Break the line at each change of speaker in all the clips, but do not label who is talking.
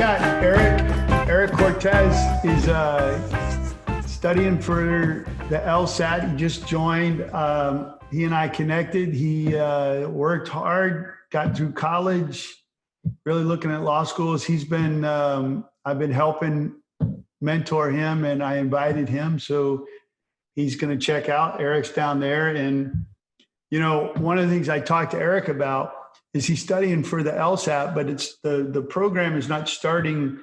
got Eric Cortez is studying for the LSAT. He just joined. He and I connected. He worked hard, got through college, really looking at law schools. He's been, I've been helping mentor him, and I invited him. So he's going to check out. Eric's down there. And, you know, one of the things I talked to Eric about is he's studying for the LSAT, but it's the program is not starting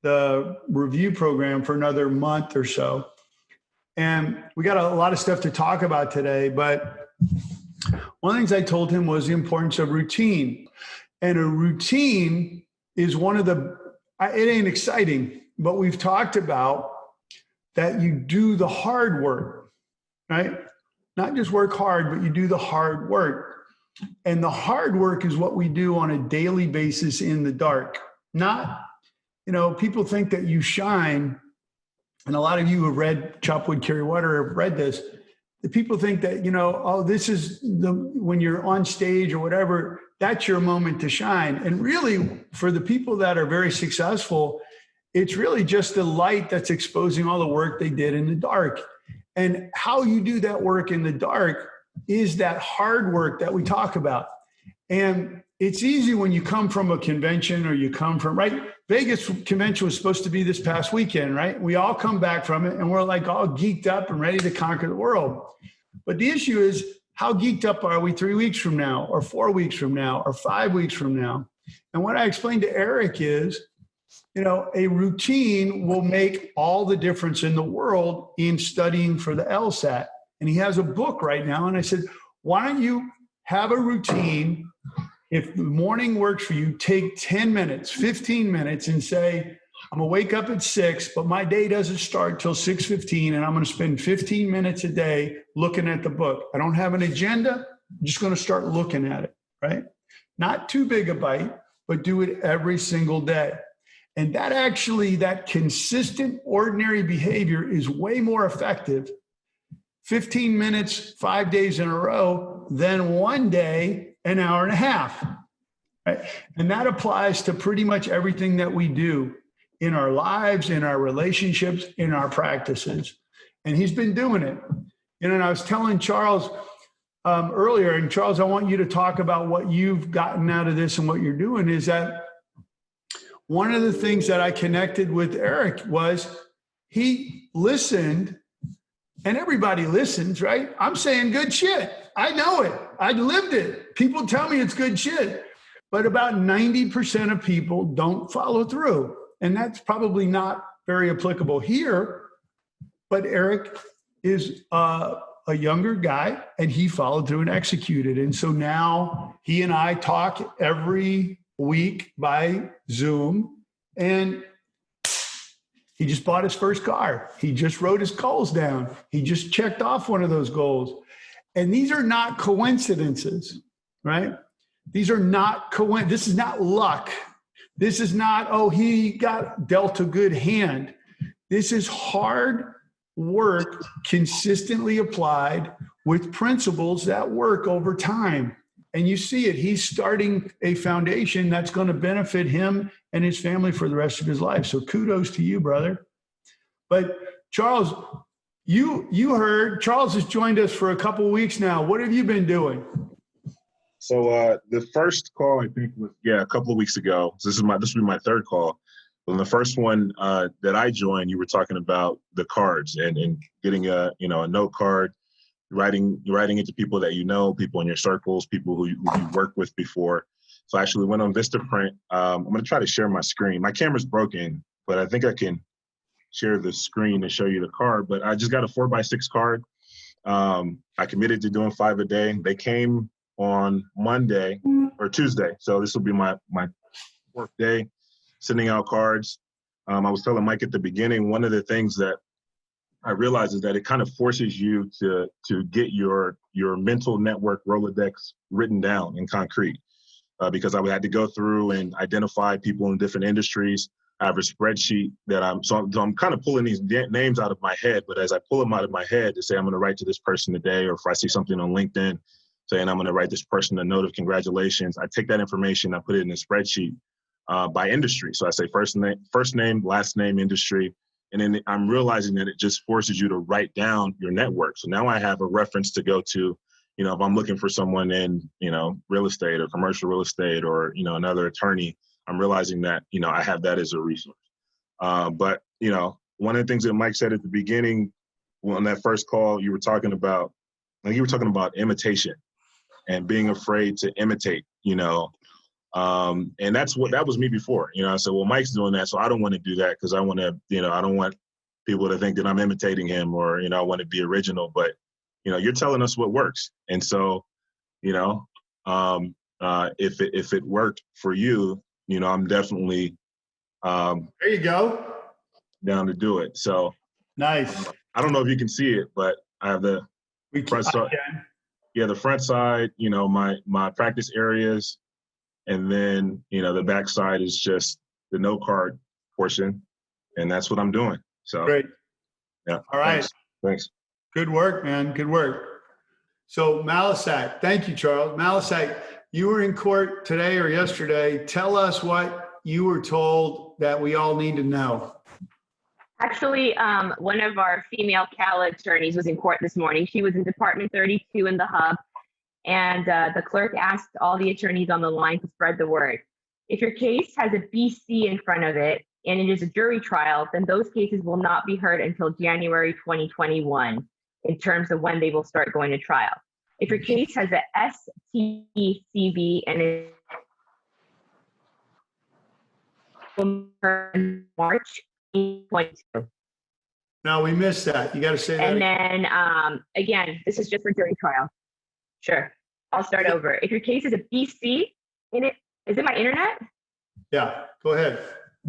the review program for another month or so. And we got a lot of stuff to talk about today, but one of the things I told him was the importance of routine. And a routine is one of it ain't exciting, but we've talked about that you do the hard work, right? Not just work hard, but you do the hard work. And the hard work is what we do on a daily basis in the dark. Not, you know, people think that you shine, and a lot of you who have read Chop Wood, Carry Water have read this. The people think that, you know, oh, this is when you're on stage or whatever, that's your moment to shine. And really, for the people that are very successful, it's really just the light that's exposing all the work they did in the dark. And how you do that work in the dark is that hard work that we talk about. And it's easy when you come from a convention or you come from, right? Vegas convention was supposed to be this past weekend, right? We all come back from it and we're like all geeked up and ready to conquer the world. But the issue is, how geeked up are we 3 weeks from now, or 4 weeks from now, or 5 weeks from now? And what I explained to Eric is, you know, a routine will make all the difference in the world in studying for the LSAT. And he has a book right now. And I said, why don't you have a routine? If the morning works for you, take 10 minutes, 15 minutes and say, I'm gonna wake up at 6, but my day doesn't start till 6:15, and I'm gonna spend 15 minutes a day looking at the book. I don't have an agenda. I'm just gonna start looking at it, right? Not too big a bite, but do it every single day. And that consistent, ordinary behavior is way more effective 15 minutes, 5 days in a row, than one day, an hour and a half. Right? And that applies to pretty much everything that we do in our lives, in our relationships, in our practices. And he's been doing it. You know, and I was telling Charles earlier, and Charles, I want you to talk about what you've gotten out of this and what you're doing, is that one of the things that I connected with Eric was he listened. And everybody listens, right? I'm saying good shit. I know it. I lived it. People tell me it's good shit. But about 90% of people don't follow through. And that's probably not very applicable here. But Eric is a younger guy, and he followed through and executed. And so now he and I talk every week by Zoom. And he just bought his first car. He just wrote his goals down. He just checked off one of those goals. And these are not coincidences, right? These are not this is not luck. This is not, oh, he got dealt a good hand. This is hard work consistently applied with principles that work over time. And you see it. He's starting a foundation that's going to benefit him and his family for the rest of his life. So kudos to you, brother. But Charles, you heard Charles has joined us for a couple of weeks now. What have you been doing?
So the first call, I think, was a couple of weeks ago. So this will be my third call. But the first one that I joined, you were talking about the cards and getting a note card. Writing it to people that you know, people in your circles, people who you worked with before. So I actually went on Vistaprint. I'm going to try to share my screen. My camera's broken, but I think I can share the screen to show you the card. But I just got a 4x6 card. I committed to doing 5 a day. They came on Monday or Tuesday. So this will be my fourth day sending out cards. I was telling Mike at the beginning, one of the things that I realize is that it kind of forces you to get your mental network Rolodex written down in concrete, because I had to go through and identify people in different industries. I have a spreadsheet that I'm kind of pulling these names out of my head, but as I pull them out of my head to say, I'm going to write to this person today, or if I see something on LinkedIn saying I'm going to write this person a note of congratulations, I take that information, I put it in a spreadsheet. by industry. So I say first name, last name, industry. And then I'm realizing that it just forces you to write down your network. So now I have a reference to go to, you know, if I'm looking for someone in, you know, real estate or commercial real estate or, you know, another attorney, I'm realizing that, you know, I have that as a resource. But, you know, one of the things that Mike said at the beginning, on that first call, you were talking about imitation and being afraid to imitate, you know. And that was me before, you know. I said, well, Mike's doing that, so I don't want to do that because I want to, you know, I don't want people to think that I'm imitating him or, you know, I want to be original. But, you know, you're telling us what works. And so, you know, if it worked for you, you know, I'm definitely
there you go.
down to do it. So
Nice.
I don't know if you can see it, but I have the front side. Yeah, the front side, you know, my practice areas. And then, you know, the back side is just the note card portion. And that's what I'm doing. So
great.
Yeah.
All right.
Thanks.
Good work, man. Good work. So Malisat, thank you, Charles. Malisat, you were in court today or yesterday. Tell us what you were told that we all need to know.
Actually, one of our female CALA attorneys was in court this morning. She was in Department 32 in the hub. And the clerk asked all the attorneys on the line to spread the word. If your case has a BC in front of it and it is a jury trial, then those cases will not be heard until January 2021 in terms of when they will start going to trial. If your case has a STCB and it will heard in March 2022.
No, we missed that. You got to say that.
And then again, this is just for jury trial. Sure. I'll start over. If your case is a BC in it, is it my internet?
Yeah, go ahead.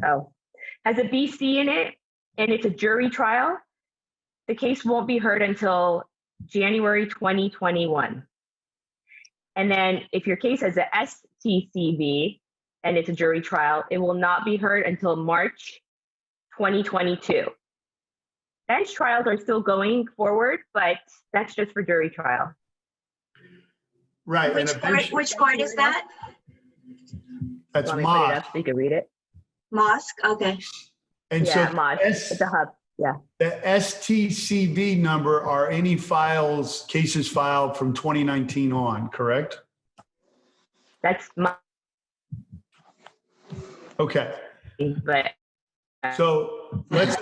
Oh, has a BC in it and it's a jury trial, the case won't be heard until January 2021. And then if your case has a STCB and it's a jury trial, it will not be heard until March 2022. Bench trials are still going forward, but that's just for jury trial.
Right.
Which court is that?
That's
Put it
Mosque.
up so you can read it.
Mosque, okay.
And
Yeah,
so
Mosque. It's the hub. Yeah.
the STCB number are any cases filed from 2019 on, correct?
That's my,
Okay.
but
So let's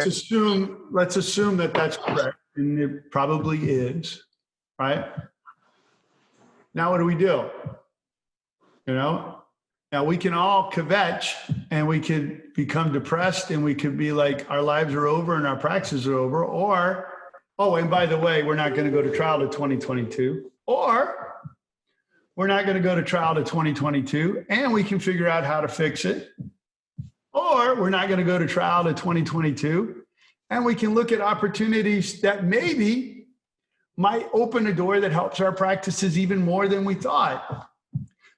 assume that that's correct, and it probably is, right? Now what do we do? You know, now we can all kvetch and we could become depressed and we could be like our lives are over and our practices are over, or oh, and by the way, we're not going to go to trial to 2022, or we're not going to go to trial to 2022 and we can figure out how to fix it. Or we're not going to go to trial to 2022, and we can look at opportunities that maybe might open a door that helps our practices even more than we thought.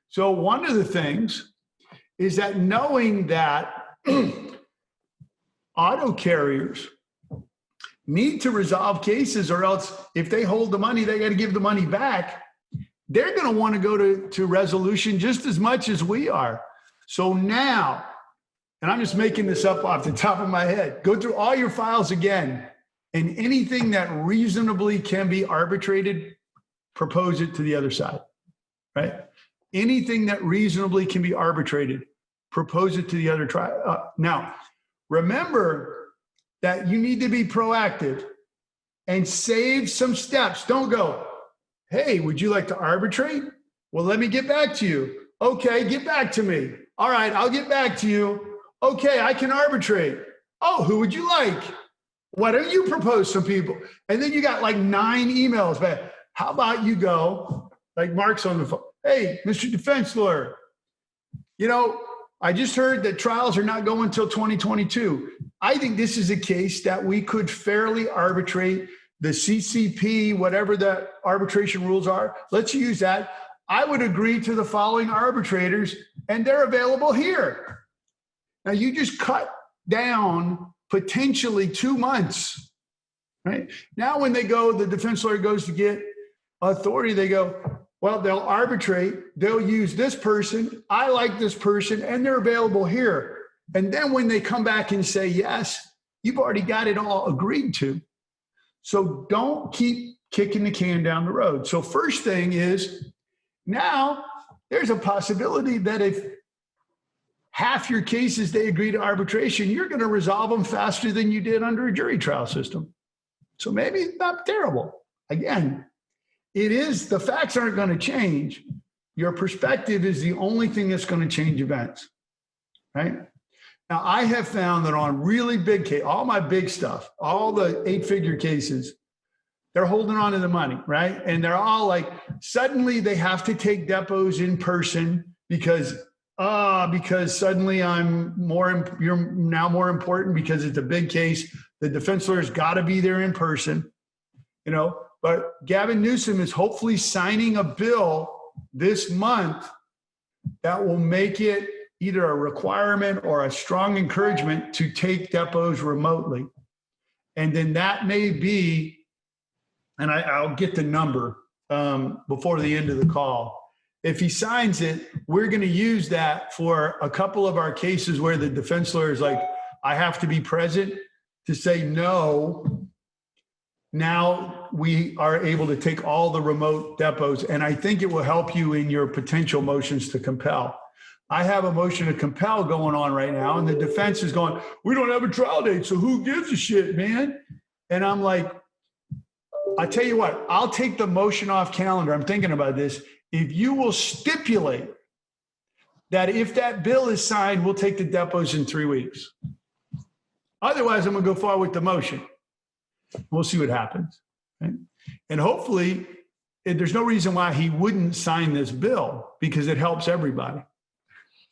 So one of the things is that knowing that auto carriers need to resolve cases, or else if they hold the money, they got to give the money back. They're going to want to go to resolution just as much as we are. So now, and I'm just making this up off the top of my head, go through all your files again, and anything that reasonably can be arbitrated, propose it to the other side, right? Anything that reasonably can be arbitrated, propose it to the other trial. Now, remember that you need to be proactive and save some steps. Don't go, hey, would you like to arbitrate? Well, let me get back to you. Okay, get back to me. All right, I'll get back to you. Okay, I can arbitrate. Oh, who would you like? Why don't you propose some people? And then you got like 9 emails back. How about you go, like Mark's on the phone. Hey, Mr. Defense Lawyer, you know, I just heard that trials are not going until 2022. I think this is a case that we could fairly arbitrate the CCP, whatever the arbitration rules are. Let's use that. I would agree to the following arbitrators, and they're available here. Now you just cut down potentially 2 months, right? Now when they go, the defense lawyer goes to get authority, they go, Well, they'll arbitrate. They'll use this person. I like this person, and they're available here. And then when they come back and say yes, you've already got it all agreed to. So don't keep kicking the can down the road. So first thing is, now there's a possibility that if half your cases they agree to arbitration, you're going to resolve them faster than you did under a jury trial system. So maybe it's not terrible. Again, it is, the facts aren't going to change. Your perspective is the only thing that's going to change events, right? Now, I have found that on really big cases, all my big stuff, all the 8-figure cases, they're holding on to the money, right? And they're all like, suddenly they have to take depots in person because suddenly you're now more important because it's a big case. The defense lawyer's got to be there in person, you know. But Gavin Newsom is hopefully signing a bill this month that will make it either a requirement or a strong encouragement to take depots remotely. And then that may be, and I'll get the number before the end of the call. If he signs it, we're going to use that for a couple of our cases where the defense lawyer is like, I have to be present to say no. Now we are able to take all the remote depots, and I think it will help you in your potential motions to compel. I have a motion to compel going on right now, and the defense is going, we don't have a trial date, so who gives a shit, man? And I'm like, I tell you what, I'll take the motion off calendar. I'm thinking about this. If you will stipulate that if that bill is signed, we'll take the depots in 3 weeks. Otherwise, I'm going to go forward with the motion. We'll see what happens. Right? And hopefully, there's no reason why he wouldn't sign this bill because it helps everybody.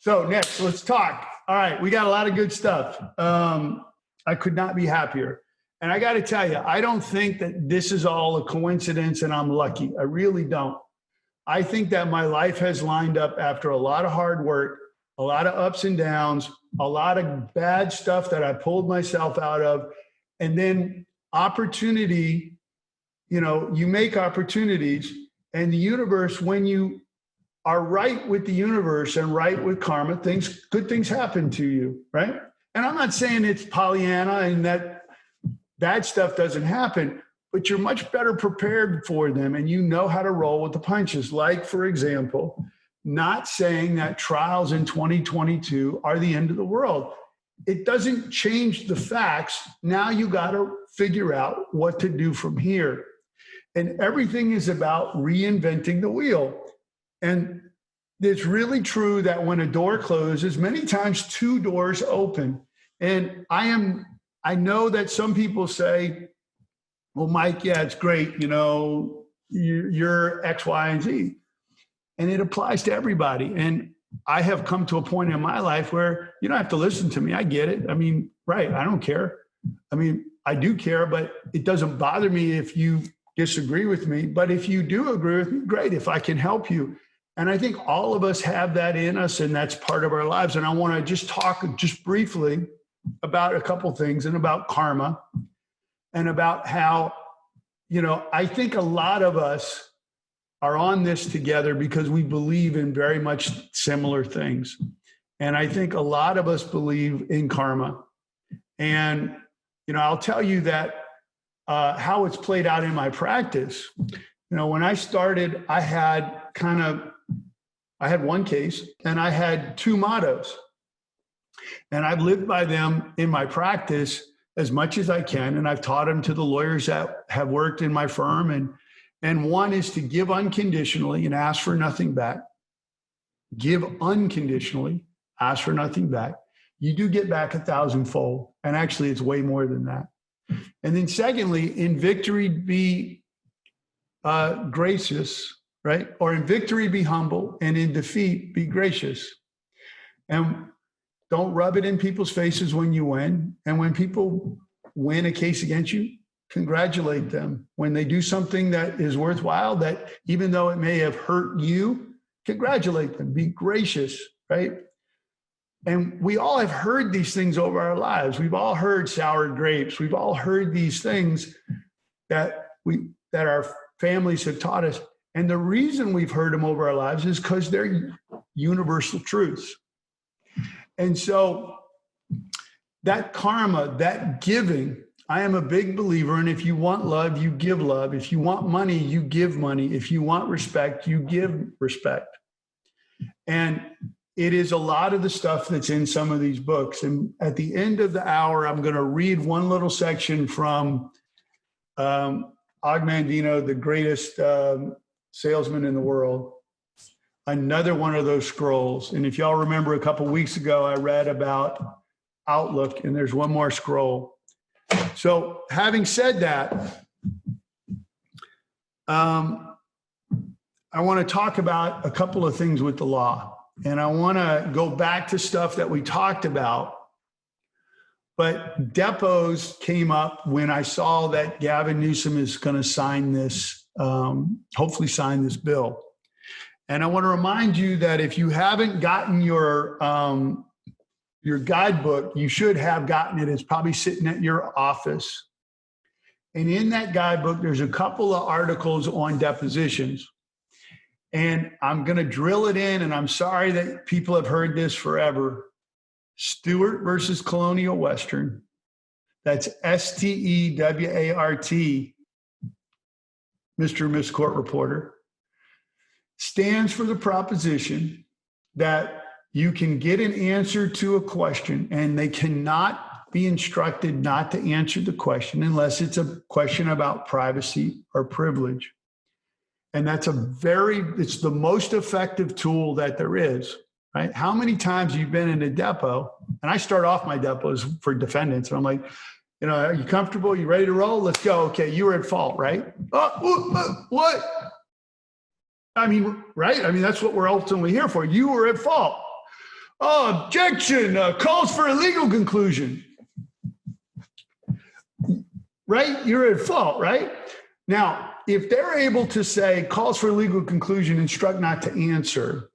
So next, let's talk. All right, we got a lot of good stuff. I could not be happier. And I got to tell you, I don't think that this is all a coincidence and I'm lucky. I really don't. I think that my life has lined up after a lot of hard work, a lot of ups and downs, a lot of bad stuff that I pulled myself out of. And then opportunity, you know, you make opportunities, and the universe, when you are right with the universe and right with karma, good things happen to you, right? And I'm not saying it's Pollyanna and that bad stuff doesn't happen, but you're much better prepared for them and you know how to roll with the punches. Like, for example, not saying that trials in 2022 are the end of the world. It doesn't change the facts. Now you got to figure out what to do from here. And everything is about reinventing the wheel. And it's really true that when a door closes, many times 2 doors open. And I know that some people say, well, Mike, yeah, it's great. You know, you're X, Y, and Z. And it applies to everybody. And I have come to a point in my life where you don't have to listen to me. I get it. I mean, right. I don't care. I mean, I do care, but it doesn't bother me if you disagree with me. But if you do agree with me, great. If I can help you. And I think all of us have that in us, and that's part of our lives. And I want to just talk just briefly about a couple things and about karma and about how, you know, I think a lot of us are on this together because we believe in very much similar things. And I think a lot of us believe in karma. And, you know, I'll tell you that how it's played out in my practice. You know, when I started, I had one case and I had 2 mottos. And I've lived by them in my practice as much as I can. And I've taught them to the lawyers that have worked in my firm. And one is to give unconditionally and ask for nothing back. Give unconditionally, ask for nothing back. You do get back 1,000-fold. And actually, it's way more than that. And then secondly, in victory, be gracious, right? Or in victory, be humble. And in defeat, be gracious. And don't rub it in people's faces when you win. And when people win a case against you, congratulate them. When they do something that is worthwhile, that even though it may have hurt you, congratulate them. Be gracious, right? And we all have heard these things over our lives. We've all heard sour grapes. We've all heard these things that our families have taught us. And the reason we've heard them over our lives is because they're universal truths. And so that karma, that giving, I am a big believer in if you want love, you give love. If you want money, you give money. If you want respect, you give respect. And it is a lot of the stuff that's in some of these books. And at the end of the hour, I'm going to read one little section from Ogmandino, the greatest salesman in the world. Another one of those scrolls. And if y'all remember a couple of weeks ago, I read about Outlook, and there's one more scroll. So having said that, I want to talk about a couple of things with the law. And I want to go back to stuff that we talked about. But depots came up when I saw that Gavin Newsom is going to sign this, hopefully sign this bill. And I want to remind you that if you haven't gotten your guidebook, you should have gotten it. It's probably sitting at your office. And in that guidebook, there's a couple of articles on depositions. And I'm going to drill it in, and I'm sorry that people have heard this forever. Stewart versus Colonial Western. That's Stewart, Mr. and Miss Court Reporter. Stands for the proposition that you can get an answer to a question, and they cannot be instructed not to answer the question unless it's a question about privacy or privilege. And that's it's the most effective tool that there is, right? How many times you've been in a depot, and I start off my depots for defendants, and I'm like, are you comfortable? You ready to roll? Let's go. Okay, you were at fault, right? What? I mean, right? I mean, that's what we're ultimately here for. You were at fault. Oh, objection, calls for a legal conclusion. Right? You're at fault, right? Now, if they're able to say calls for a legal conclusion, instruct not to answer,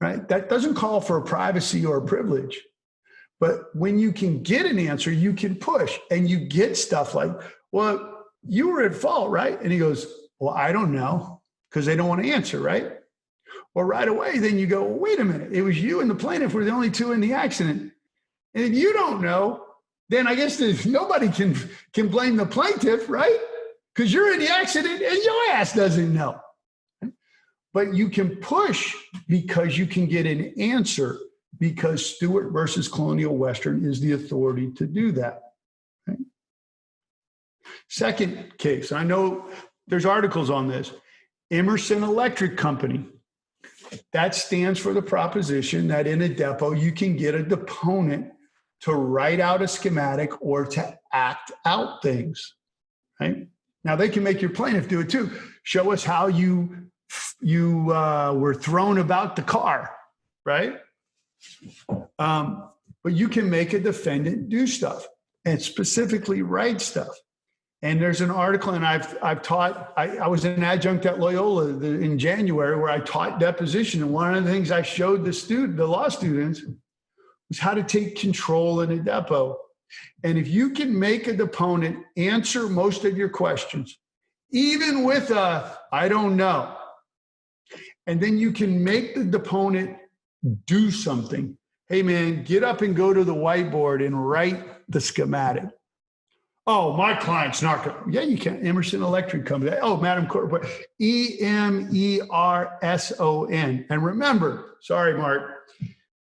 right? That doesn't call for a privacy or a privilege. But when you can get an answer, you can push, and you get stuff like, well, you were at fault, right? And he goes, well, I don't know, because they don't want to answer, right? Well, right away, then you go, well, wait a minute. It was you and the plaintiff were the only two in the accident. And if you don't know, then I guess nobody can blame the plaintiff, right? Because you're in the accident and your ass doesn't know. But you can push because you can get an answer, because Stewart versus Colonial Western is the authority to do that. Right? Second case, I know there's articles on this. Emerson Electric Company. That stands for the proposition that in a depot, you can get a deponent to write out a schematic or to act out things, right? Now, they can make your plaintiff do it too. Show us how you were thrown about the car, right? But you can make a defendant do stuff and specifically write stuff. And there's an article, and I've taught, I was an adjunct at Loyola in January where I taught deposition. And one of the things I showed the law students was how to take control in a depot. And if you can make a deponent answer most of your questions, even with I don't know, and then you can make the deponent do something. Hey man, get up and go to the whiteboard and write the schematic. Oh, my client's not going to. Yeah, you can. Emerson Electric Company. Oh, Madam Court, Emerson. And remember, sorry, Mark,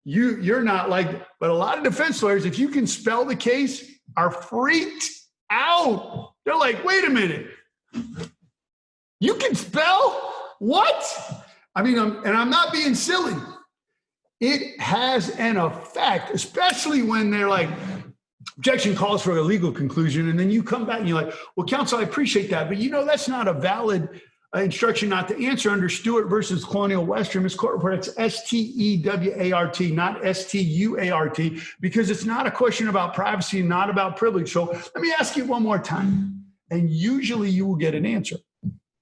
you're not like, but a lot of defense lawyers, if you can spell the case, are freaked out. They're like, wait a minute. You can spell? What? I mean, I'm not being silly. It has an effect, especially when they're like, objection calls for a legal conclusion. And then you come back and you're like, well, counsel, I appreciate that. But that's not a valid instruction not to answer under Stewart versus Colonial Western. Miss Court Report, it's Stewart, not Stuart, because it's not a question about privacy, not about privilege. So let me ask you one more time. And usually you will get an answer.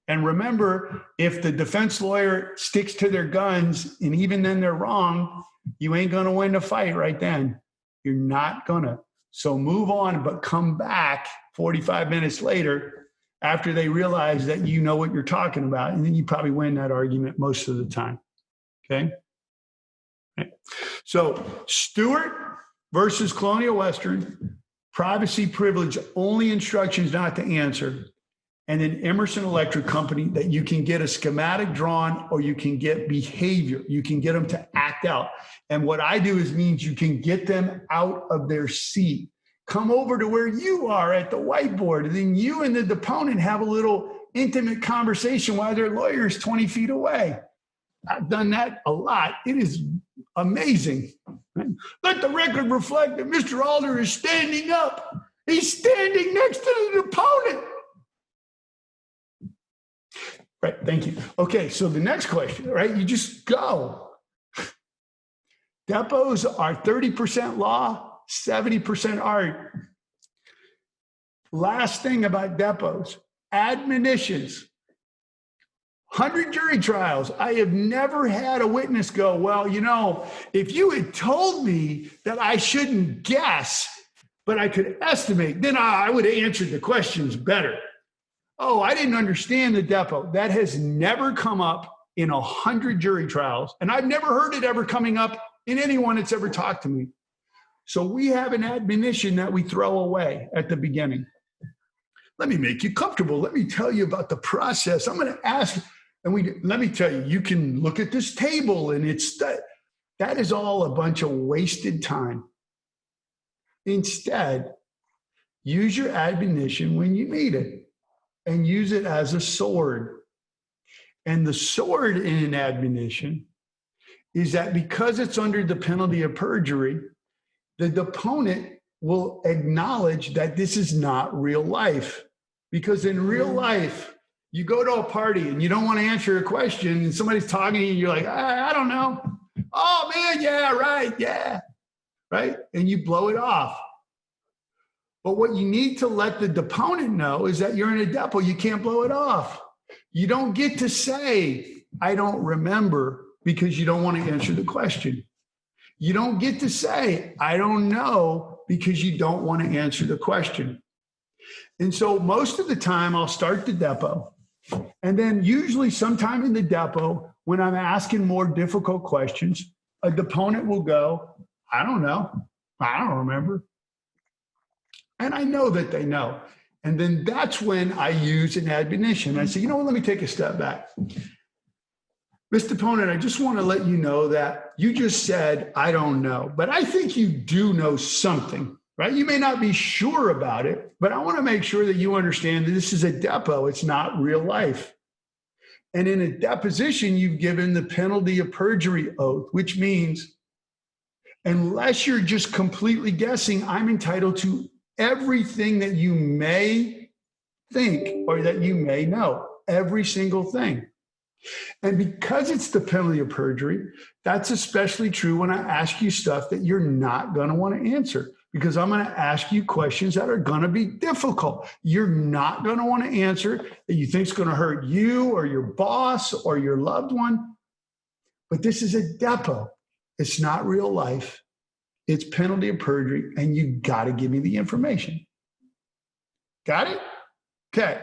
And remember, if the defense lawyer sticks to their guns and even then they're wrong, you ain't going to win the fight right then. You're not going to. So move on, but come back 45 minutes later after they realize that you know what you're talking about. And then you probably win that argument most of the time. Okay. So Stewart versus Colonial Western, privacy privilege, only instructions not to answer. And then Emerson Electric Company, that you can get a schematic drawn or you can get behavior. You can get them to act out. And what I do is means you can get them out of their seat. Come over to where you are at the whiteboard. And then you and the deponent have a little intimate conversation while their lawyer is 20 feet away. I've done that a lot. It is amazing. Let the record reflect that Mr. Alder is standing up. He's standing next to the deponent. Right, thank you. Okay, so the next question, right? You just go. Depots are 30% law, 70% art. Last thing about depots, admonitions. 100 jury trials. I have never had a witness go, well, you know, if you had told me that I shouldn't guess, but I could estimate, then I would have answered the questions better. Oh, I didn't understand the depo. That has never come up in 100 jury trials. And I've never heard it ever coming up in anyone that's ever talked to me. So we have an admonition that we throw away at the beginning. Let me make you comfortable. Let me tell you about the process. I'm going to ask, and let me tell you, you can look at this table and it's that is all a bunch of wasted time. Instead, use your admonition when you need it. And use it as a sword. And the sword in an admonition is that because it's under the penalty of perjury, the deponent will acknowledge that this is not real life. Because in real life, you go to a party and you don't want to answer a question and somebody's talking to you and you're like, I don't know. Oh man, yeah, right, yeah, right? And you blow it off. But what you need to let the deponent know is that you're in a depo. You can't blow it off. You don't get to say, I don't remember, because you don't want to answer the question. You don't get to say, I don't know, because you don't want to answer the question. And so most of the time I'll start the depo. And then usually sometime in the depo, when I'm asking more difficult questions, a deponent will go, I don't know. I don't remember. And I know that they know. And then that's when I use an admonition. I say, you know what, let me take a step back. Mr. Deponent, I just want to let you know that you just said, I don't know, but I think you do know something, right? You may not be sure about it, but I want to make sure that you understand that this is a depo. It's not real life. And in a deposition, you've given the penalty of perjury oath, which means unless you're just completely guessing, I'm entitled to everything that you may think or that you may know, every single thing. And because it's the penalty of perjury, that's especially true when I ask you stuff that you're not going to want to answer, because I'm going to ask you questions that are going to be difficult. You're not going to want to answer that you think is going to hurt you or your boss or your loved one. But this is a depo. It's not real life. It's penalty of perjury, and you got to give me the information. Got it? Okay.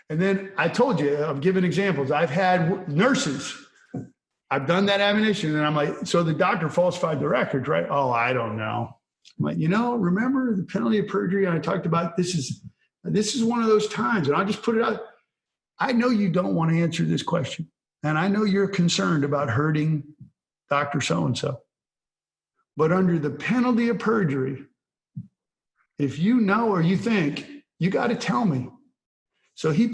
And then I told you, I've given examples. I've had nurses. I've done that admonition, and I'm like, so the doctor falsified the records, right? Oh, I don't know. I'm like, remember the penalty of perjury I talked about? This is one of those times, and I'll just put it out. I know you don't want to answer this question, and I know you're concerned about hurting Dr. So-and-so. But under the penalty of perjury, if you know or you think, you got to tell me. So he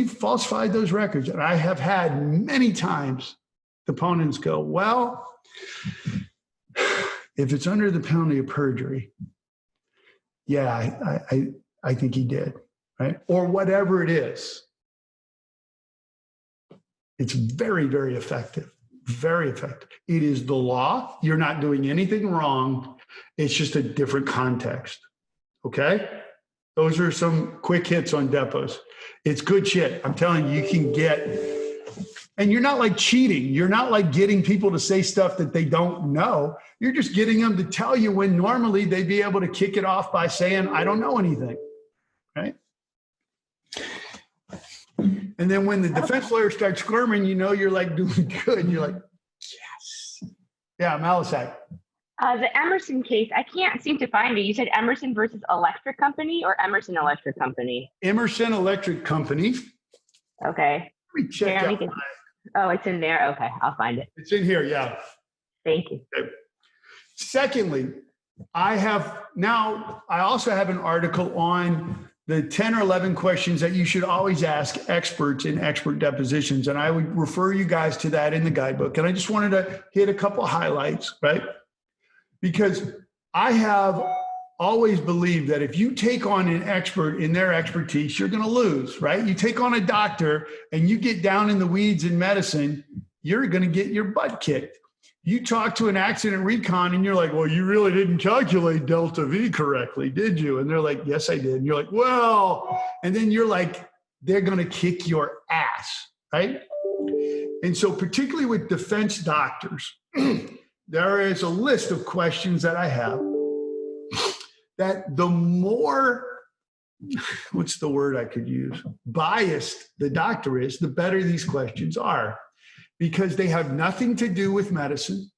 falsified those records. And I have had many times deponents go, well, if it's under the penalty of perjury, yeah, I think he did, right? Or whatever it is. It's very, very effective. Very effective. It is the law. You're not doing anything wrong. It's just a different context. Okay? Those are some quick hits on depots. It's good shit. I'm telling you, you can get, and you're not like cheating. You're not like getting people to say stuff that they don't know. You're just getting them to tell you when normally they'd be able to kick it off by saying, I don't know anything. Right? And then when the defense lawyer starts squirming, you know, you're like doing good. You're like, yes. Yeah, Malisac.
The Emerson case, I can't seem to find it. You said Emerson versus Electric Company or Emerson Electric Company?
Emerson Electric Company.
Okay.
Let me check out.
Oh, it's in there. Okay, I'll find it.
It's in here, yeah.
Thank you.
Okay. Secondly, I also have an article on the 10 or 11 questions that you should always ask experts in expert depositions. And I would refer you guys to that in the guidebook. And I just wanted to hit a couple highlights, right? Because I have always believed that if you take on an expert in their expertise, you're going to lose, right? You take on a doctor and you get down in the weeds in medicine, you're going to get your butt kicked. You talk to an accident recon and you're like, well, you really didn't calculate delta V correctly, did you? And they're like, yes, I did. And you're like, well, and then you're like, they're going to kick your ass, right? And so particularly with defense doctors, there is a list of questions that I have that the more, what's the word I could use? Biased the doctor is, the better these questions are. Because they have nothing to do with medicine.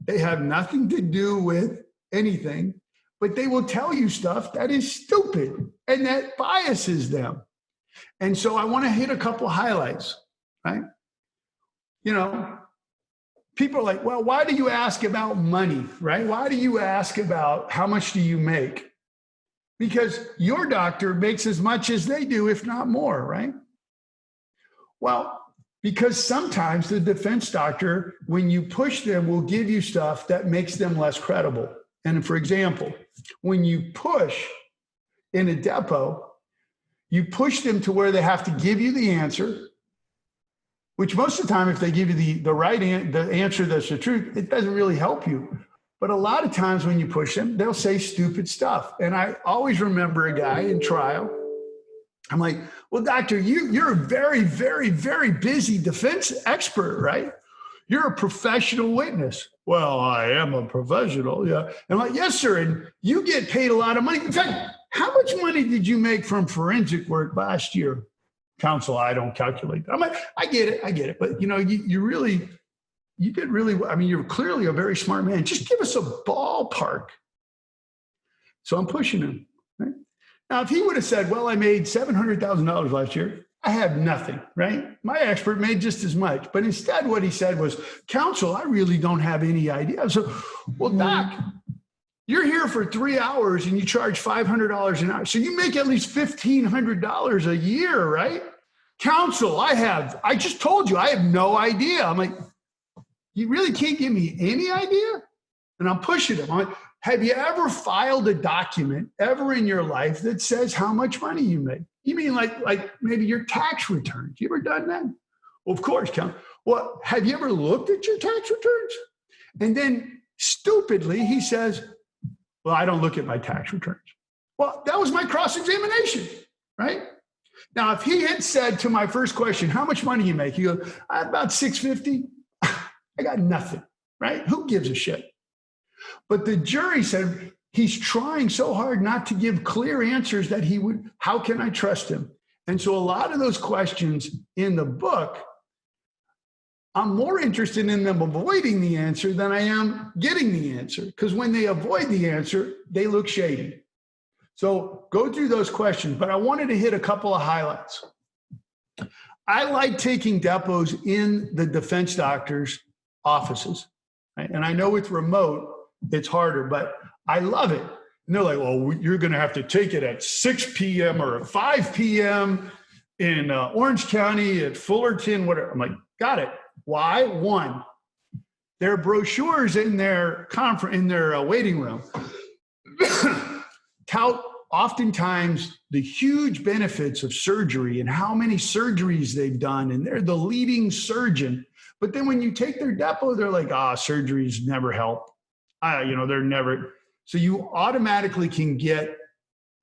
They have nothing to do with anything, but they will tell you stuff that is stupid and that biases them. And so I want to hit a couple highlights, right? You know, people are like, well, why do you ask about money, right? Why do you ask about how much do you make? Because your doctor makes as much as they do, if not more, right? Well, because sometimes the defense doctor, when you push them, will give you stuff that makes them less credible. And for example, when you push in a depo, you push them to where they have to give you the answer, which most of the time, if they give you the right the answer that's the truth, it doesn't really help you. But a lot of times when you push them, they'll say stupid stuff. And I always remember a guy in trial. I'm like, well, doctor, you're a very, very, very busy defense expert, right? You're a professional witness. Well, I am a professional, yeah. And I'm like, yes, sir. And you get paid a lot of money. In fact, how much money did you make from forensic work last year? Counsel, I don't calculate that. I'm like, I get it. But you know, you did really well. I mean, you're clearly a very smart man. Just give us a ballpark. So I'm pushing him. Right? Now, if he would have said, well, I made $700,000 last year, I have nothing, right? My expert made just as much. But instead, what he said was, counsel, I really don't have any idea. So, well, doc, you're here for 3 hours and you charge $500 an hour. So you make at least $1,500 a year, right? Counsel, I just told you, I have no idea. I'm like, you really can't give me any idea? And I'm pushing him. I'm like, have you ever filed a document ever in your life that says how much money you make? You mean like maybe your tax returns? You ever done that? Well, of course, counsel. Well, have you ever looked at your tax returns? And then stupidly, he says, well, I don't look at my tax returns. Well, that was my cross-examination, right? Now, if he had said to my first question, how much money you make? He goes, about $650. I got nothing, right? Who gives a shit? But the jury said he's trying so hard not to give clear answers that he would, how can I trust him? And so a lot of those questions in the book, I'm more interested in them avoiding the answer than I am getting the answer. Because when they avoid the answer, they look shady. So go through those questions, but I wanted to hit a couple of highlights. I like taking depots in the defense doctor's offices. Right? And I know with remote, it's harder, but I love it. And they're like, well, you're going to have to take it at 6 p.m. or 5 p.m. in Orange County at Fullerton, whatever. I'm like, got it. Why? One, their brochures in their waiting room tout oftentimes the huge benefits of surgery and how many surgeries they've done, and they're the leading surgeon. But then when you take their depot, they're like, surgeries never help. They're never. So you automatically can get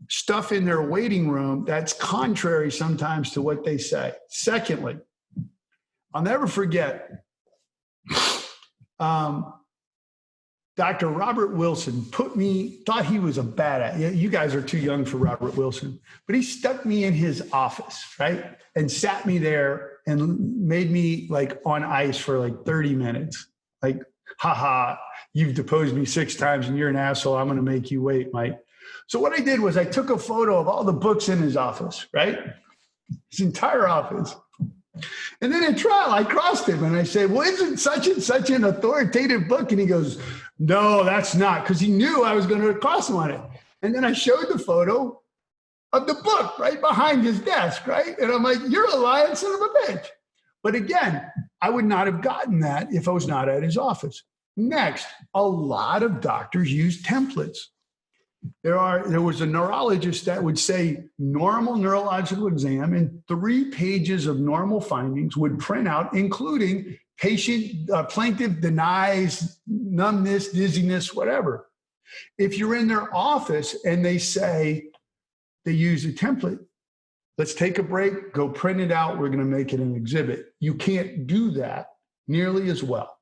stuff in their waiting room that's contrary sometimes to what they say. Secondly, I'll never forget, Dr. Robert Wilson thought he was a badass. You guys are too young for Robert Wilson, but he stuck me in his office, right? And sat me there and made me like on ice for like 30 minutes. Like, haha, you've deposed me 6 times and you're an asshole. I'm going to make you wait, Mike. So what I did was I took a photo of all the books in his office, right? His entire office. And then in trial, I crossed him and I said, well, isn't such and such an authoritative book? And he goes, no, that's not, because he knew I was going to cross him on it. And then I showed the photo of the book right behind his desk, right? And I'm like, you're a lying son of a bitch. But again, I would not have gotten that if I was not at his office. Next, a lot of doctors use templates. There was a neurologist that would say normal neurological exam and 3 pages of normal findings would print out, including plaintiff denies numbness, dizziness, whatever. If you're in their office and they say they use a template, let's take a break, go print it out, we're going to make it an exhibit. You can't do that nearly as well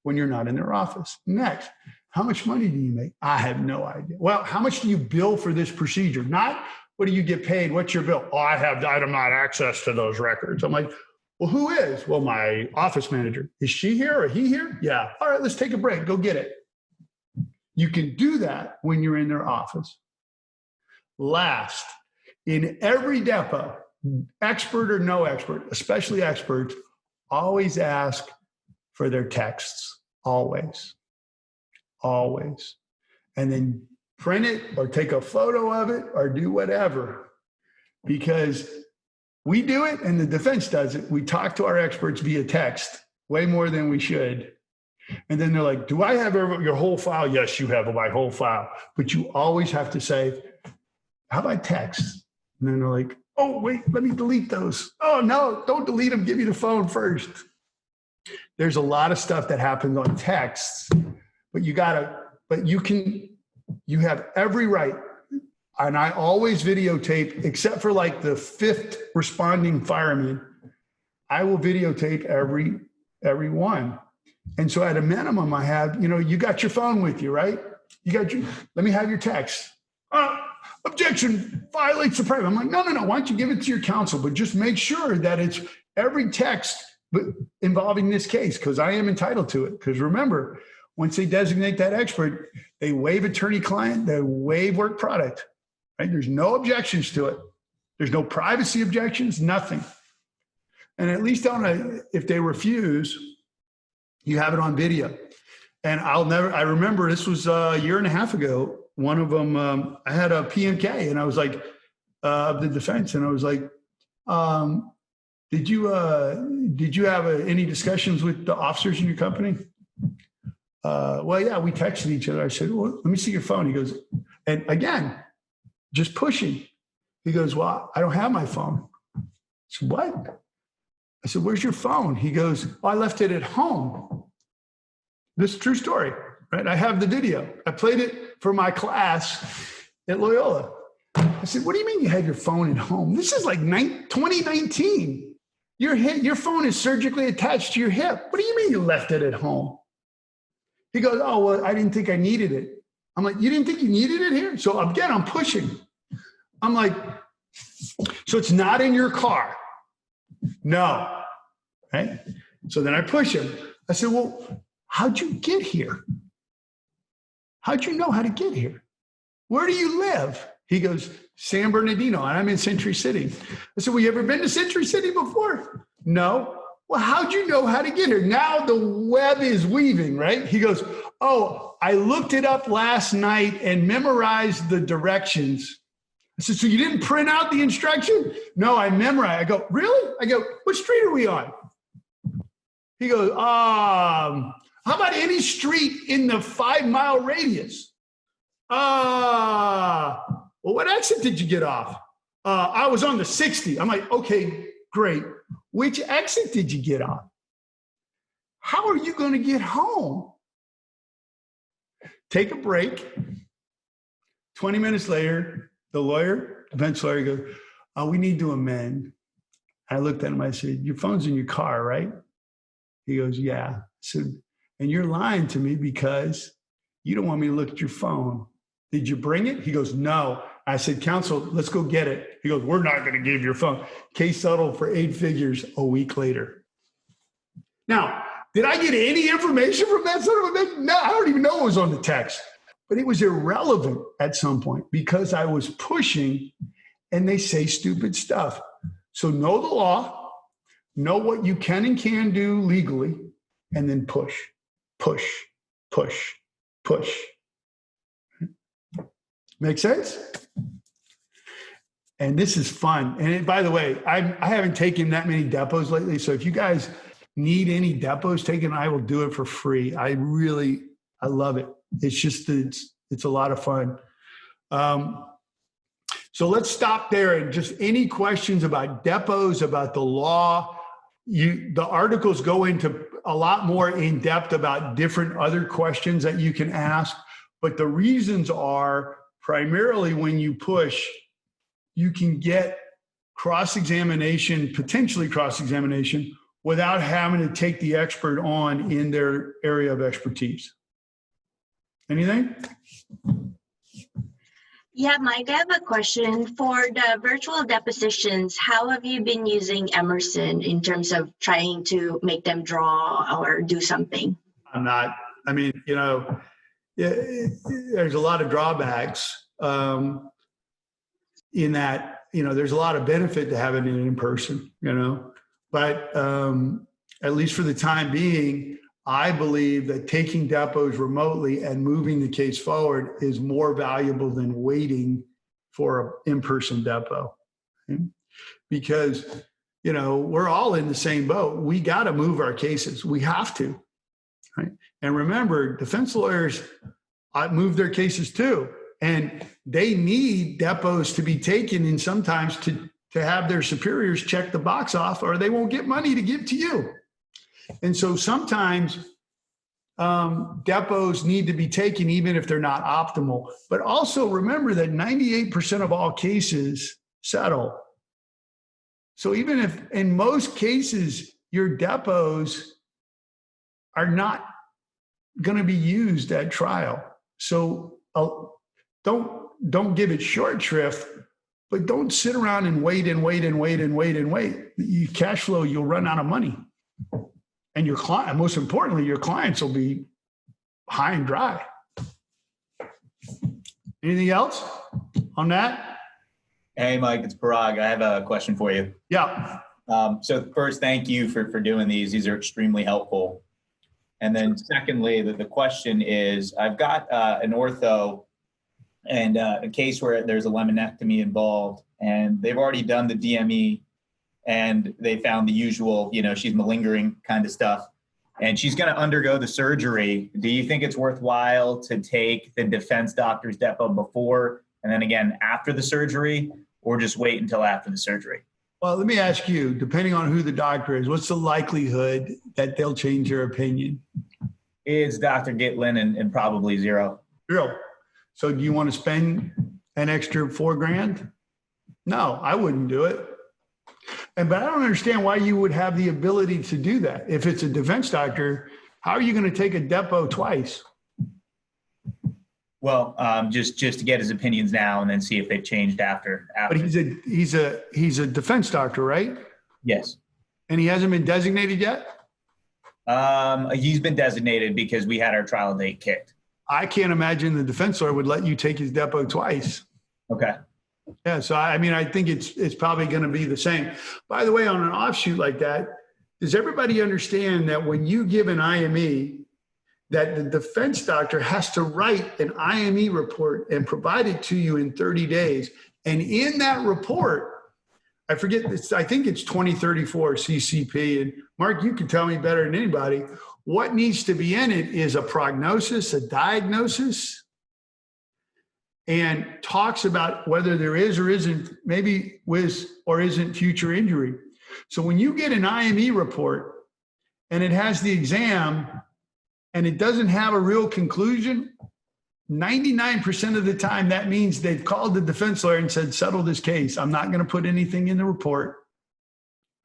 when you're not in their office. Next, how much money do you make? I have no idea. Well, how much do you bill for this procedure? Not what do you get paid? What's your bill? Oh, I have not access to those records. I'm like, well, who is? Well, my office manager. Is she here or he here? Yeah. All right, let's take a break. Go get it. You can do that when you're in their office. Last, in every depot, expert or no expert, especially experts, always ask for their texts. Always. Always. And then print it or take a photo of it or do whatever. Because we do it and the defense does it. We talk to our experts via text way more than we should. And then they're like, do I have your whole file? Yes, you have my whole file. But you always have to say, how about text? And then they're like, oh, wait, let me delete those. Oh, no, don't delete them. Give me the phone first. There's a lot of stuff that happens on texts, but you have every right. And I always videotape, except for like the 5th responding fireman, I will videotape every one. And so at a minimum, I have, you got your phone with you, right? Let me have your text. Objection, violates the privacy. I'm like, no. Why don't you give it to your counsel? But just make sure that it's every text involving this case, because I am entitled to it. Because remember, once they designate that expert, they waive attorney-client, they waive work product, right? There's no objections to it. There's no privacy objections, nothing. And at least if they refuse, you have it on video. And I remember this was a year and a half ago. One of them, I had a PMK and I was like, of the defense. And I was like, did you have any discussions with the officers in your company? Well, yeah, we texted each other. I said, well, let me see your phone. He goes, and again, just pushing. He goes, well, I don't have my phone. I said, what? I said, where's your phone? He goes, oh, I left it at home. This is a true story, right? I have the video. I played it for my class at Loyola. I said, what do you mean you had your phone at home? This is like 2019. Your phone is surgically attached to your hip. What do you mean you left it at home? He goes, oh, well, I didn't think I needed it. I'm like, you didn't think you needed it here? So again, I'm pushing. I'm like, so it's not in your car? No, right? So then I push him. I said, well, how'd you get here? How'd you know how to get here? Where do you live? He goes, San Bernardino, and I'm in Century City. I said, well, you ever been to Century City before? No. Well, how'd you know how to get here? Now the web is weaving, right? He goes, oh, I looked it up last night and memorized the directions. I said, so you didn't print out the instruction? No, I memorized. I go, really? I go, what street are we on? He goes, how about any street in the 5-mile radius? Well, what exit did you get off? I was on the 60. I'm like, okay, great. Which exit did you get off? How are you going to get home? Take a break. 20 minutes later, the defense lawyer goes, we need to amend. I looked at him, I said, your phone's in your car, right? He goes, yeah. I said, and you're lying to me because You don't want me to look at your phone. Did you bring it? He goes, no. I said, counsel, let's go get it. He goes, we're not going to give your phone. Case settled for 8 figures a week later. Now, did I get any information from that son of a bitch? No, I don't even know it was on the text. But it was irrelevant at some point because I was pushing and they say stupid stuff. So know the law, know what you can and can't do legally, and then push, push, push, push. Make sense? And this is fun. And by the way, I haven't taken that many depots lately. So if you guys need any depots taken, I will do it for free. I love it. It's just, it's a lot of fun. So let's stop there and just any questions about depots, about the law. The articles go into a lot more in depth about different other questions that you can ask. But the reasons are primarily when you push, you can get cross-examination, potentially cross-examination, without having to take the expert on in their area of expertise. Anything?
Yeah, Mike, I have a question. For the virtual depositions, how have you been using Emerson in terms of trying to make them draw or do something?
There's a lot of drawbacks in that, there's a lot of benefit to having it in person, but at least for the time being, I believe that taking depots remotely and moving the case forward is more valuable than waiting for an in-person depot. Okay? Because, we're all in the same boat. We got to move our cases. We have to. Right? And remember, defense lawyers move their cases too. And they need depots to be taken in sometimes to have their superiors check the box off or they won't get money to give to you. And so sometimes depots need to be taken even if they're not optimal. But also remember that 98% of all cases settle. So even if in most cases your depots are not going to be used at trial. So don't give it short shrift, but don't sit around and wait and wait and wait and wait and wait. You cash flow, you'll run out of money. And your client, most importantly, your clients will be high and dry. Anything else on that?
Hey, Mike, it's Parag. I have a question for you.
Yeah.
So first, thank you for doing these. These are extremely helpful. And then secondly, the question is, I've got an ortho and a case where there's a laminectomy involved, and they've already done the DME, and they found the usual, she's malingering kind of stuff, and she's going to undergo the surgery. Do you think it's worthwhile to take the defense doctor's depot before and then again after the surgery, or just wait until after the surgery?
Well, let me ask you, depending on who the doctor is, what's the likelihood that they'll change their opinion?
It's Dr. Gitlin and probably zero.
Zero. So do you want to spend an extra $4,000? No, I wouldn't do it. But I don't understand why you would have the ability to do that. If it's a defense doctor, how are you going to take a depot twice?
Well, just to get his opinions now and then see if they've changed after.
But he's a defense doctor, right?
Yes.
And he hasn't been designated yet?
He's been designated because we had our trial date kicked.
I can't imagine the defense lawyer would let you take his depot twice.
Okay.
Yeah, so I think it's probably going to be the same. By the way, on an offshoot like that, does everybody understand that when you give an IME, that the defense doctor has to write an IME report and provide it to you in 30 days? And in that report, I think it's 2034 CCP. And Mark, you can tell me better than anybody. What needs to be in it is a prognosis, a diagnosis, and talks about whether there is or isn't, maybe with or isn't future injury. So when you get an IME report and it has the exam and it doesn't have a real conclusion, 99% of the time, that means they've called the defense lawyer and said, settle this case. I'm not going to put anything in the report.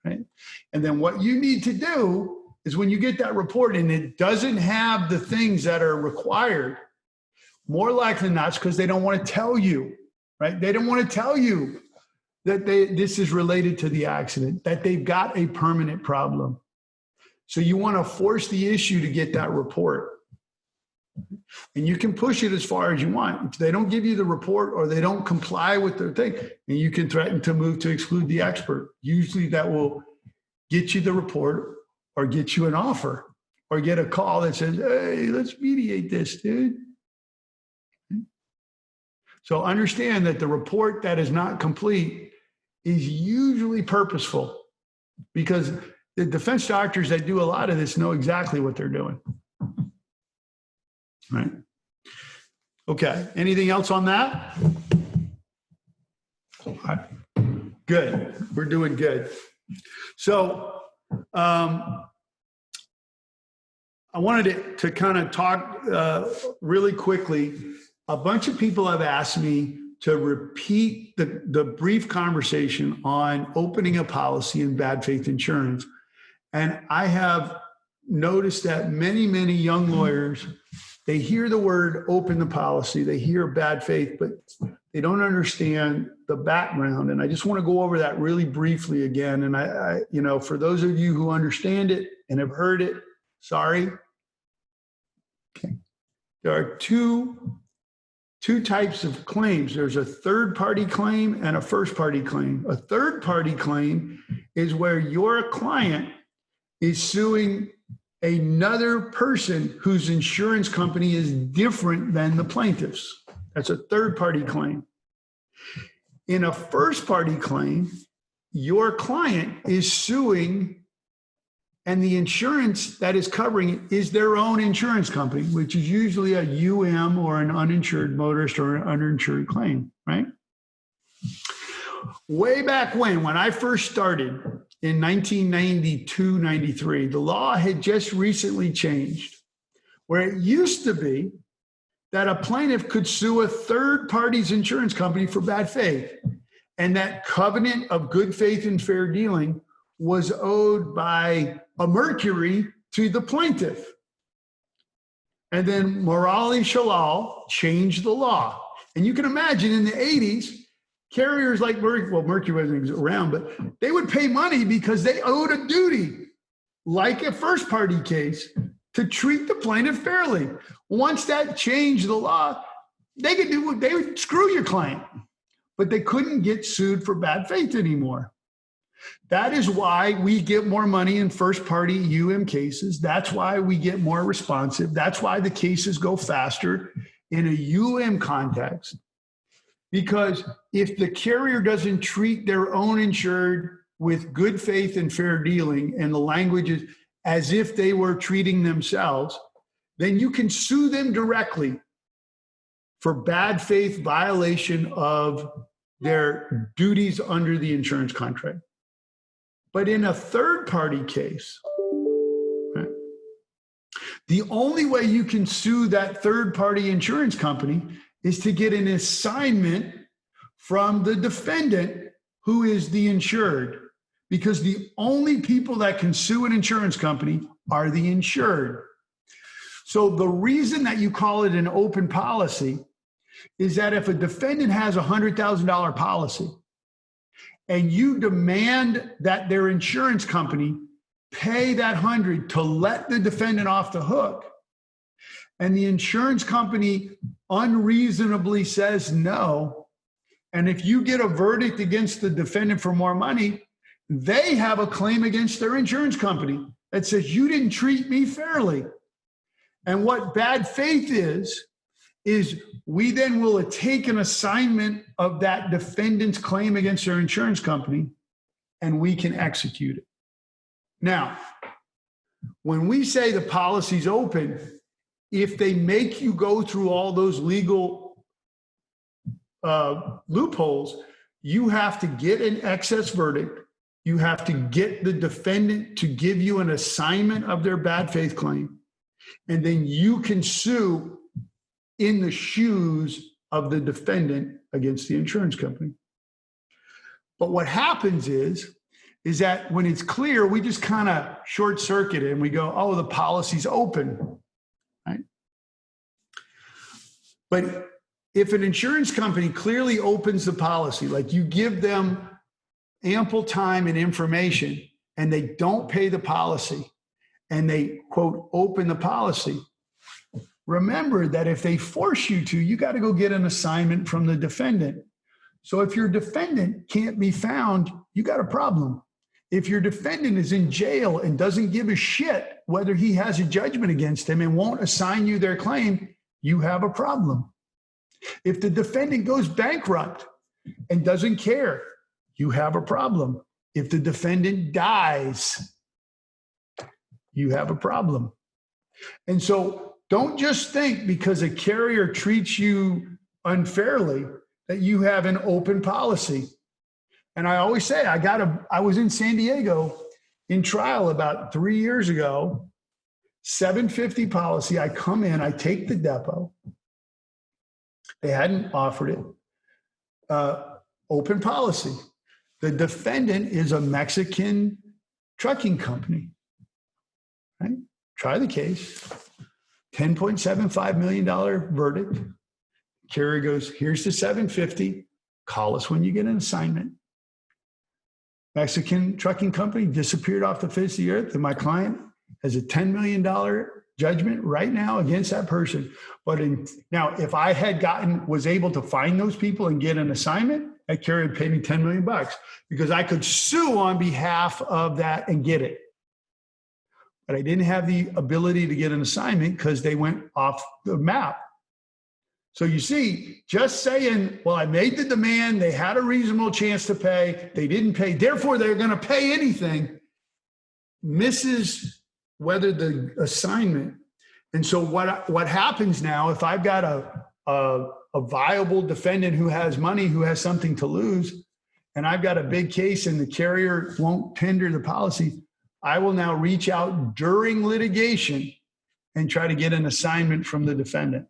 Right? And then what you need to do is when you get that report and it doesn't have the things that are required, more likely than not, it's because they don't want to tell you, right? They don't want to tell you that this is related to the accident, that they've got a permanent problem. So you want to force the issue to get that report. And you can push it as far as you want. If they don't give you the report or they don't comply with their thing, and you can threaten to move to exclude the expert. Usually that will get you the report or get you an offer or get a call that says, hey, let's mediate this, dude. So understand that the report that is not complete is usually purposeful, because the defense doctors that do a lot of this know exactly what they're doing. Right. Okay. Anything else on that? Good. We're doing good. So I wanted to kind of talk really quickly. A bunch of people have asked me to repeat the brief conversation on opening a policy in bad faith insurance. And I have noticed that many, many young lawyers, they hear the word open the policy, they hear bad faith, but they don't understand the background. And I just want to go over that really briefly again. And I for those of you who understand it and have heard it, sorry. Okay. There are two types of claims. There's a third-party claim and a first-party claim. A third-party claim is where your client is suing another person whose insurance company is different than the plaintiff's. That's a third-party claim. In a first-party claim, your client is suing, and the insurance that is covering it is their own insurance company, which is usually a UM or an uninsured motorist or an underinsured claim, right? Way back when I first started in 1992, 93, the law had just recently changed, where it used to be that a plaintiff could sue a third party's insurance company for bad faith, and that covenant of good faith and fair dealing was owed by a Mercury to the plaintiff. And then Morali Shalal changed the law. And you can imagine in the 80s, carriers like Mercury wasn't around, but they would pay money because they owed a duty, like a first party case, to treat the plaintiff fairly. Once that changed the law, they would screw your client, but they couldn't get sued for bad faith anymore. That is why we get more money in first party cases. That's why we get more responsive. That's why the cases go faster in a context. Because if the carrier doesn't treat their own insured with good faith and fair dealing, and the language is as if they were treating themselves, then you can sue them directly for bad faith violation of their duties under the insurance contract. But in a third party case, right, the only way you can sue that third party insurance company is to get an assignment from the defendant who is the insured, because the only people that can sue an insurance company are the insured. So the reason that you call it an open policy is that if a defendant has a $100,000 policy and you demand that their insurance company pay that 100 to let the defendant off the hook, and the insurance company unreasonably says no, and if you get a verdict against the defendant for more money, they have a claim against their insurance company that says you didn't treat me fairly. And what bad faith is we then will take an assignment of that defendant's claim against their insurance company, and we can execute it. Now, when we say the policy's open, if they make you go through all those legal loopholes, you have to get an excess verdict. You have to get the defendant to give you an assignment of their bad faith claim. And then you can sue in the shoes of the defendant against the insurance company. But what happens is that when it's clear, we just kind of short circuit it and we go, oh, the policy's open, right? But if an insurance company clearly opens the policy, like you give them ample time and information, and they don't pay the policy, and they, quote, open the policy, remember that if they force you to, you got to go get an assignment from the defendant. So if your defendant can't be found, you got a problem. If your defendant is in jail and doesn't give a shit whether he has a judgment against him and won't assign you their claim, you have a problem. If the defendant goes bankrupt and doesn't care, you have a problem. If the defendant dies, you have a problem. And so don't just think because a carrier treats you unfairly that you have an open policy. And I always say, I was in San Diego in trial about 3 years ago, 750 policy. I come in, I take the depot. They hadn't offered it. Open policy. The defendant is a Mexican trucking company. Right? Try the case. $10.75 million verdict. Carrier goes, here's the 750. Call us when you get an assignment. Mexican trucking company disappeared off the face of the earth, and my client has a $10 million judgment right now against that person. But now, if I was able to find those people and get an assignment, that carrier would pay me $10 million because I could sue on behalf of that and get it. But I didn't have the ability to get an assignment because they went off the map. So you see, just saying, well, I made the demand, they had a reasonable chance to pay, they didn't pay, therefore they're going to pay anything, misses whether the assignment. And so what happens now, if I've got a viable defendant who has money, who has something to lose, and I've got a big case and the carrier won't tender the policy, I will now reach out during litigation and try to get an assignment from the defendant,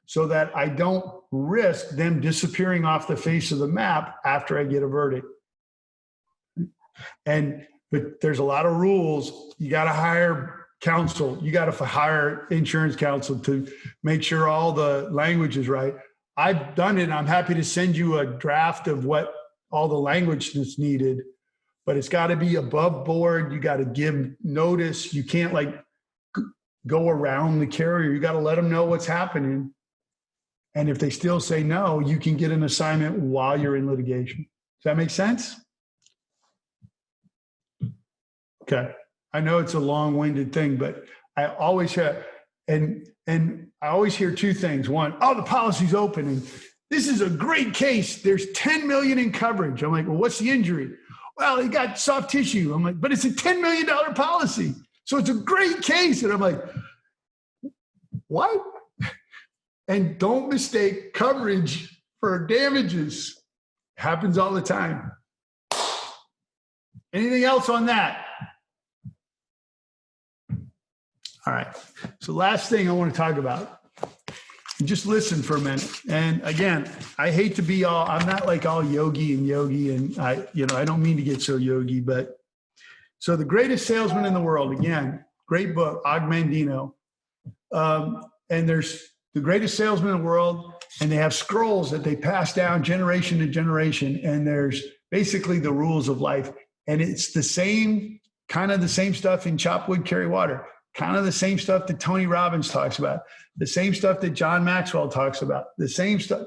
so that I don't risk them disappearing off the face of the map after I get a verdict. But there's a lot of rules. You got to hire counsel. You got to hire insurance counsel to make sure all the language is right. I've done it. I'm happy to send you a draft of what all the language that's needed, but it's got to be above board. You got to give notice. You can't go around the carrier. You got to let them know what's happening. And if they still say no, you can get an assignment while you're in litigation. Does that make sense? Okay. I know it's a long-winded thing, but I always have, and I always hear two things. One, oh, the policy's open and this is a great case. There's 10 million in coverage. I'm like, well, what's the injury? Well, he got soft tissue. I'm like, but it's a $10 million policy. So it's a great case. And I'm like, what? And don't mistake coverage for damages. Happens all the time. Anything else on that? All right. So last thing I want to talk about, just listen for a minute. And again, I hate to be I'm not like all yogi, and I don't mean to get so yogi, but so The Greatest Salesman in the World, again, great book, Og Mandino. And there's the greatest salesman in the world, and they have scrolls that they pass down generation to generation. And there's basically the rules of life. And it's the same, kind of the same stuff in Chop Wood, Carry Water, kind of the same stuff that Tony Robbins talks about, the same stuff that John Maxwell talks about, the same stuff.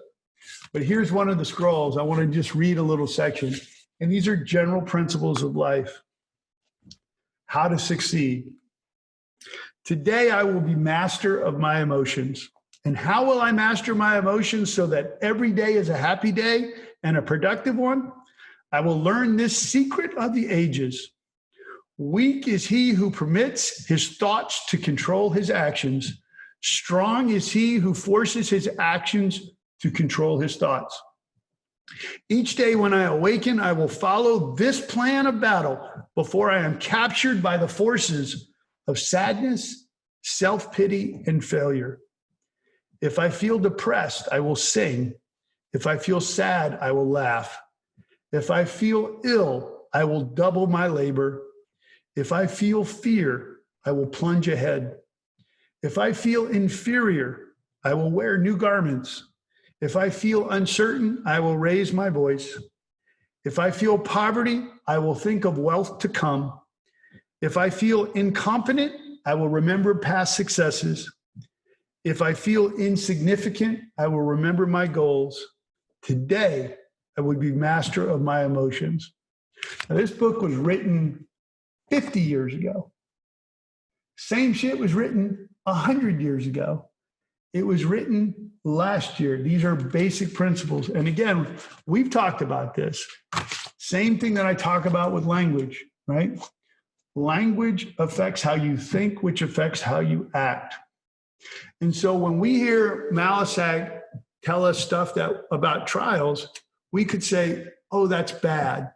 But here's one of the scrolls. I want to just read a little section. And these are general principles of life. How to succeed. Today, I will be master of my emotions. And how will I master my emotions so that every day is a happy day and a productive one? I will learn this secret of the ages. Weak is he who permits his thoughts to control his actions. Strong is he who forces his actions to control his thoughts. Each day when I awaken, I will follow this plan of battle before I am captured by the forces of sadness, self-pity, and failure. If I feel depressed, I will sing. If I feel sad, I will laugh. If I feel ill, I will double my labor. If I feel fear, I will plunge ahead. If I feel inferior, I will wear new garments. If I feel uncertain, I will raise my voice. If I feel poverty, I will think of wealth to come. If I feel incompetent, I will remember past successes. If I feel insignificant, I will remember my goals. Today, I would be master of my emotions. Now, this book was written 50 years ago. Same shit was written 100 years ago. It was written last year. These are basic principles. And again, we've talked about this. Same thing that I talk about with language, right? Language affects how you think, which affects how you act. And so when we hear Malisak tell us stuff about trials, we could say, oh, that's bad.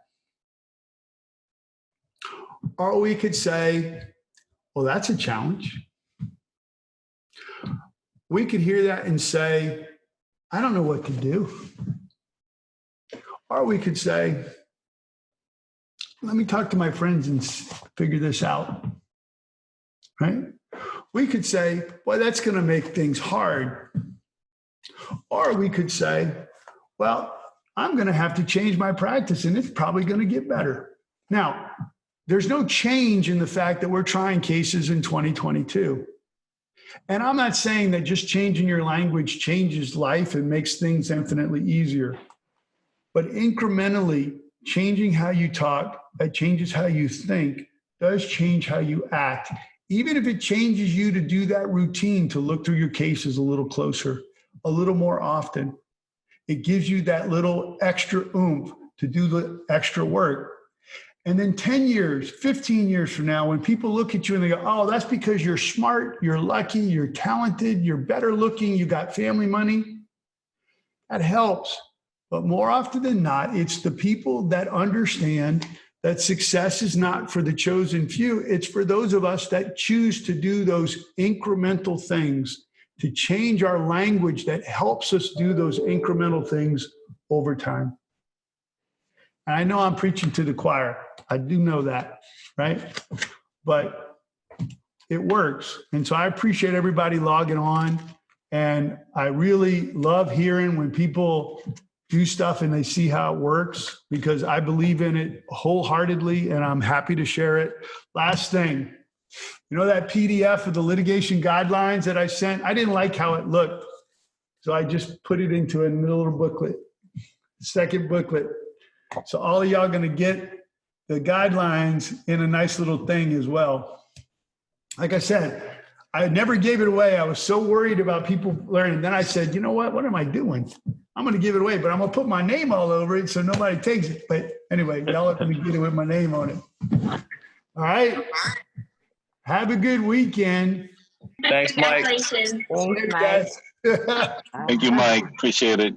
Or we could say, well, that's a challenge. We could hear that and say, I don't know what to do. Or we could say, let me talk to my friends and figure this out, right? We could say, well, that's going to make things hard. Or we could say, well, I'm going to have to change my practice and it's probably going to get better. Now, there's no change in the fact that we're trying cases in 2022. And I'm not saying that just changing your language changes life and makes things infinitely easier. But incrementally, changing how you talk, that changes how you think, does change how you act. Even if it changes you to do that routine, to look through your cases a little closer, a little more often. It gives you that little extra oomph to do the extra work. And then 10 years, 15 years from now, when people look at you and they go, oh, that's because you're smart, you're lucky, you're talented, you're better looking, you got family money, that helps. But more often than not, it's the people that understand that success is not for the chosen few. It's for those of us that choose to do those incremental things, to change our language that helps us do those incremental things over time. And I know I'm preaching to the choir. I do know that, right? But it works. And so I appreciate everybody logging on. And I really love hearing when people do stuff and they see how it works, because I believe in it wholeheartedly and I'm happy to share it. Last thing, you know that PDF of the litigation guidelines that I sent? I didn't like how it looked. So I just put it into a little booklet, second booklet. So all of y'all gonna get the guidelines in a nice little thing as well. Like I said, I never gave it away. I was so worried about people learning. Then I said, you know what am I doing? I'm going to give it away, but I'm going to put my name all over it so nobody takes it. But anyway, y'all let me get it with my name on it. All right. Have a good weekend.
Thanks, Mike.
Congratulations.
Thanks, Mike.
Thank you, Mike. Appreciate it.